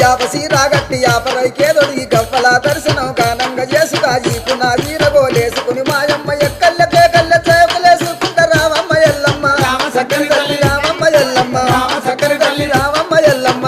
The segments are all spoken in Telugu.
యాపసి రాగట్టి యాపరైకేదొడి గవ్వల దర్శనం గానంగా చేసుగా ఈపున వీరగోలేసుకుని మాయమ్మ ఎక్కల్లకే కళ్ళ చేపలేసుకుంట రామమ్మ ఎల్లమ్మ సక్కని తల్లి రామమ్మ ఎల్లమ్మ సక్కని తల్లి రామమ్మ ఎల్లమ్మ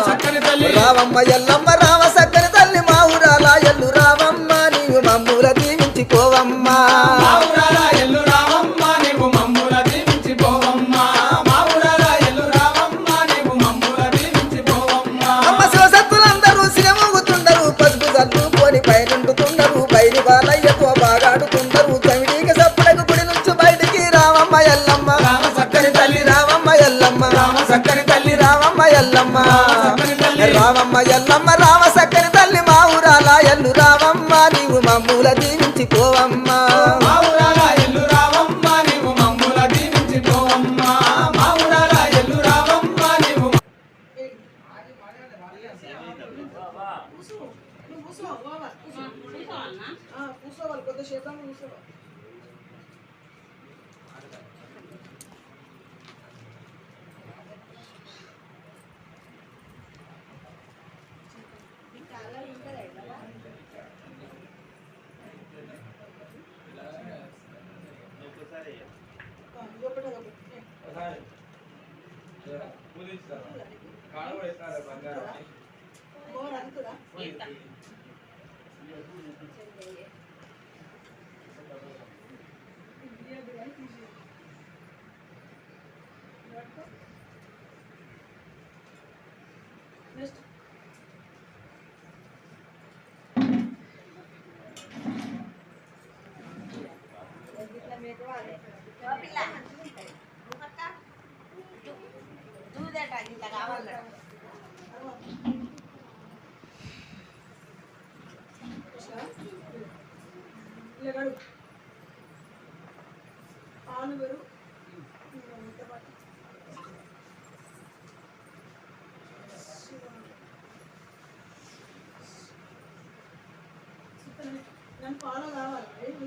సక్కని తల్లి రామమ్మ ఎల్లమ్మ రామ సక్కని తల్లి మా ఊరాల ఎల్లు రామమ్మ నీవు మమ్ముల దీవించిపోవమ్మా మా ఊరాల ఎల్లు రామమ్మ నీవు మమ్ముల దీవించిపోవమ్మా మా ఊరాల ఎల్లు రామమ్మ నీవు మమ్ముల దీవించిపోవమ్మా అమ్మ శివసత్తులందరూ సిరమూగుతుండరు పసుపు చల్లుకొని పైనుండుతుండరు బయలు బాలయ్యతో బాగాడుతుండరు చవిడికి సప్పుడకు గుడి నుంచి బయటికి రామమ్మ ఎల్లమ్మ రామ సక్కని తల్లి రామమ్మ ఎల్లమ్మ రామ సక్కని తల్లి రామమ్మ ఎల్లమ్మ సక్కని తల్లి రామమ్మ ఎల్లమ్మ రామ సక్కని తల్లి మా ఊరాల ఎల్లు రామమ్మ నీవు మమ్ముల దీవించిపోవమ్మా మా ఊరాల ఎల్లు రామమ్మ నీవు మమ్ముల దీవించిపోవమ్మా మా ఊరాల ఎల్లు రామమ్మ నీవు కూర్చోవాలి కొద్దిసేపు కూర్చోవాలి లేడు పాలు వేరు నన్ను పాలు కావాలి